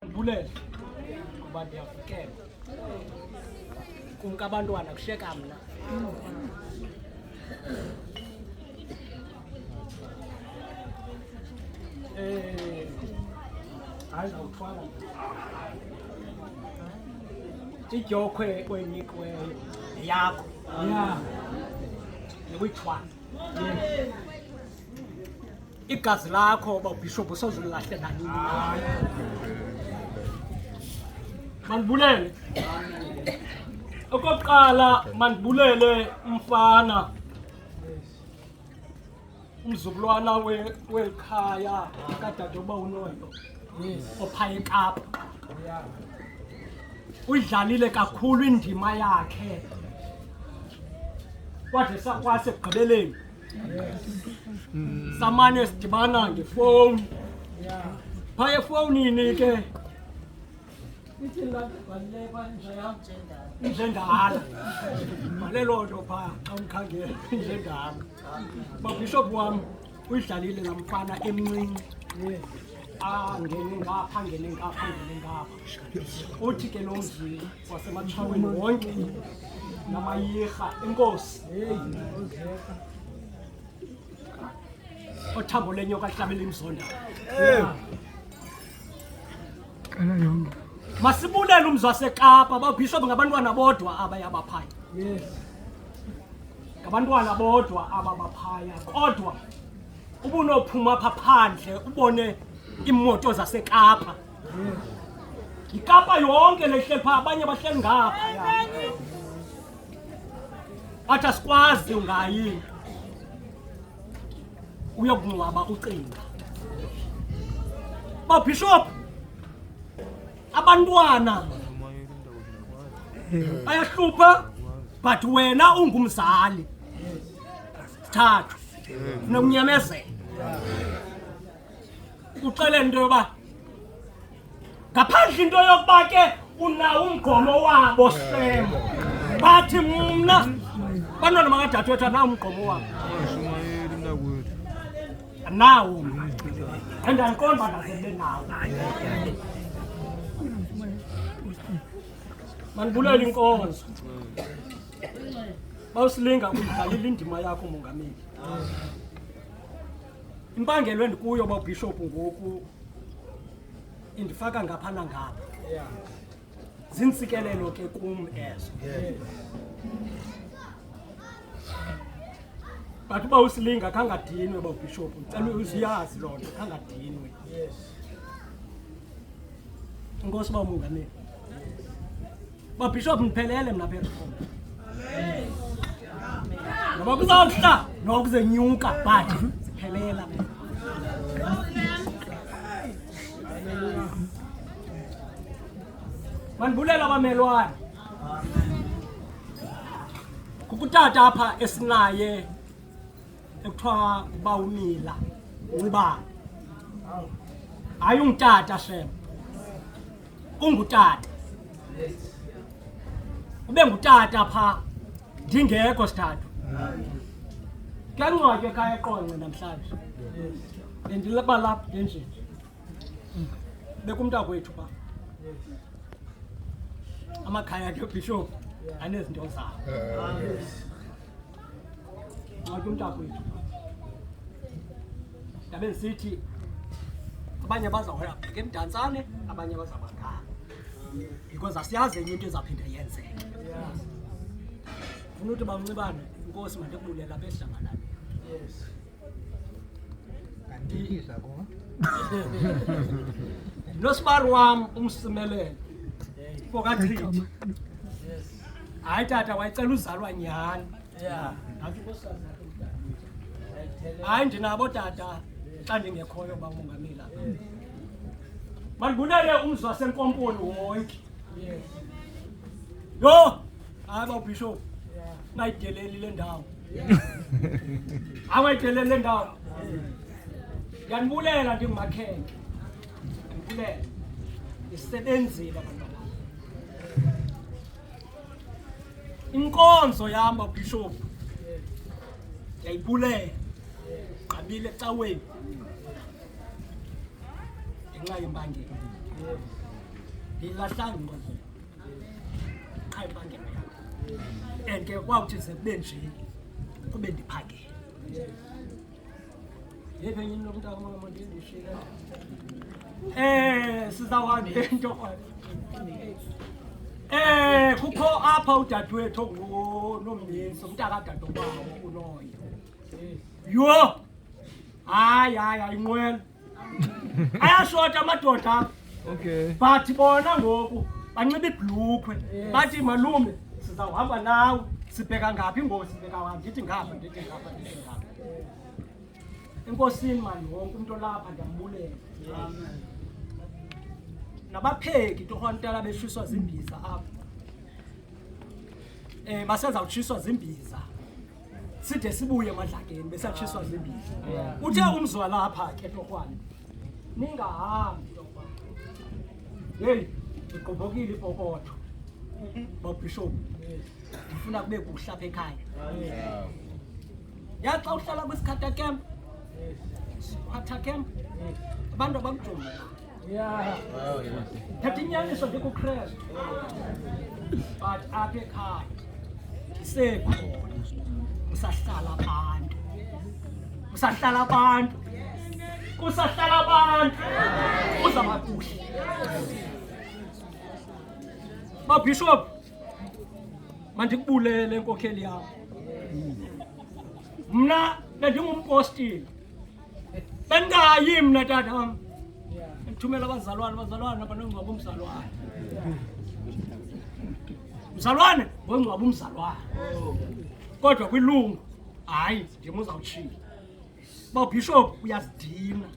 Bulele kuba ndiyavukela kumka abantwana kushiyeka mna. Hayi awuthwala idyokwe oyinikiweyo yakho nokuyithwala igazi lakho bawubhishophu sozulahle nanini. Mandibulele okokuqala, mandibulele umfana umzukulwana welikhaya kadadoba uNoyo ophaya eKapa. Uyidlalile kakhulu indima yakhe kwade sakwase ekugqibeleni samane sidibana ngefowuni phaya efowunini ke njengala malelo nto phaa xa umkhangela njengala. Babhishophu wam uyidlalile laa mfana emncinci angene ngapha angene ngapha angene ngapha. Uthi ke lo mzi wasematshaweni wonke namayirha enkosi othambo lenyoka lihlabela imzonda. Masibulele umzi waseKapa. Babhishophu ngabantwana bodwa abaya baphaya, ngabantwana bodwa ababaphaya, kodwa ubunophuma apha phandle ubone imoto zaseKapa. IKapa yonke lehle phaa, abanye bahleli ngapha athi asikwazi ungayini uyokungcwaba ucinga. Babhishophu abantwana bayahlupha, but wena ungumzali Thathu funa unyamezela uxele into yoba ngaphandle into yokuba ke unawo umgqomo wabo semo, bathi mna bantwana makadadewethu anawo umgqomo wabo nawo endandiqonda uba ndazele nawo. Mandibulele inkonzo bawusilinga udlalile indima yakho mongameli. Impangelo endikuyo babhishophu ngoku indifaka ngapha nangapha, zintsikelelo ke kum ezo. But uba usilinga khangadinwe babhishophu, ndicela usiyazi loo nto, khangadinwe. Inkosi uba mongameli. Babhishophu niphelele mna phezulu ngoba kuzawuhla nokuzenyuka, but ziphelela. Mandibulela abamelwane, kukutata apha esinaye ekuthiwa bawumila uncibane. Hayi ungutata shem, ungutata. Ube ngutata phaa ndingekho Sithathu. Kuyancwatywa ekhaya eQonce namhlanje, bendilapha lapha endlini bekumntakwethu phaa. Amakhaya ke bhishophu anezinto zawo. Ncwatywa umntakwethu ndabe ndisithi abanye bazawuya bheka emdantsane, abanye bazawubakhaya, because asiyazi enye into ezawuphinda yenzeke. Funa uthi bawuncibane, inkosi mandikubulela apha esidlangalaleni. Kandikisa ko Nosibari wam umsimelele pokachithi. Hayi tata wayicela uzalwa nyhani. Hayi ndinabo tata xa ndingekhoyo bamongameli apha. Mandibulele umzi waseNkomponi wonke. Yho hayi babhishophu nayideleli le ndawo. Awayideleli le ndawo. Ndiyandibulela ndingumakhenke, ndibulela isebenzile abantwana. Inkonzo yam babhishophu ndiyayibulela, qabile ecaweni ngenxa yempangelo. ndilahlanga inkonzo qha impangelo yam and ke kwawuthi ze kube nje kube ndiphangele yephi enye into mntakamama ndishile sizawuhamba into kukho apha udadewethu nomyeni umntakadade wawo unoyo yho hayi inqwelo ayashota amadoda Okay. but bona ngoku banxiba ibhlukhwe bathi malume sizawuhamba nawe sibheka ngaphi ngoku sibheka ngaphi ndithi ngapha enkosini mani wonke umuntu olapha ndiyambulela nabapheki torhwantala beshiswa zimbiza apha basezawutshiswa zimbiza side sibuye emadlakeni besatshiswa zimbiza uthe umzwa lapha ke torhwana ningahambi torhwana hey igqobhokile ipokotho babishop ndifuna kube kuhle apha ekhaya yaxa uhlala kwisikhatha camp sikhatha camp abantu abamjongela thatha inyaniso ndikukrestu but apha ekhaya ndisekhona kusahlala abantu kuzaba kuhle babishop mandikubulele enkokheli yakho mna bendingumpostile bendingayi mna tatam ndithumela abazalwane abanongcwaba umzalwane ngongcwaba umzalwane kodwa kwilungu hayi ndim uzawutshiya babishop uyazidina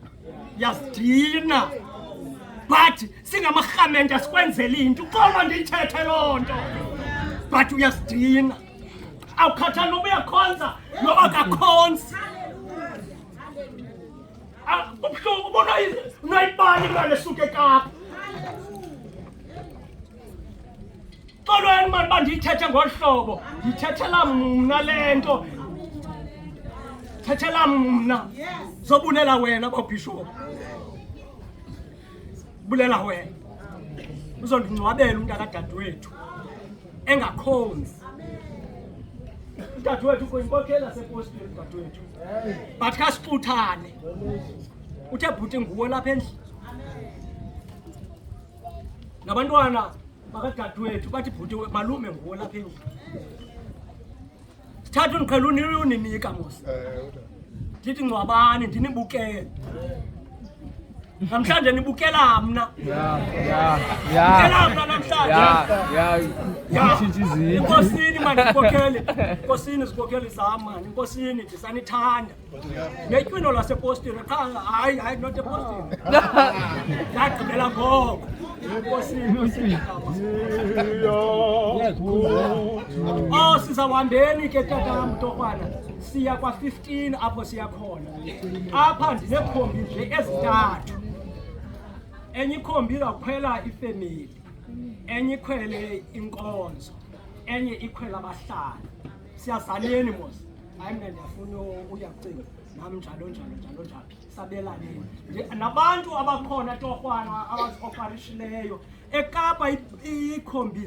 but singamarhamente sikwenzela into uxolo ndiyithethe loo nto but uyazidina awukhathali noba uyakhonza noba kakhonzi ubuhlungu ubona unayibani imali esuke ekapa xolweni mani uba ndiyithethe ngolu hlobo ndiyithethela mna le nto thethela mna zobulela wena babishop bulela wena uzondingcwabela umntakadadewethu engakhonzi udadewethu kuyinkokheli asepostile udadewethu but khasixuthane uthe bhuti nguwe lapha endlini nabantwana bakadadewethu bathi bhuti malume nguwe lapha endlini sithatha undiqhela uninika mos ndithi ngcwabani ndinibukele namhlanje nibukela mna inkosini mani inkosini zikokheli zam mani inkosini ndisanithanda netywino lasepostini qha hayi not epostini ndagqibela ngoko inkosini sizawuhambeni ke tatam torhwana siya kwa-15 apho siya khona apha ndineekhombi nje ezintathu enye ikhombi izawukhwela ifemeli enye ikhwele inkonzo enye ikhwela abahlali siyazaleni mos hayi mna ndiyafuna uyacinga nam njalo sabelaneni nabantu abakhona torhwana abaziofarishileyo ekapa iikhombi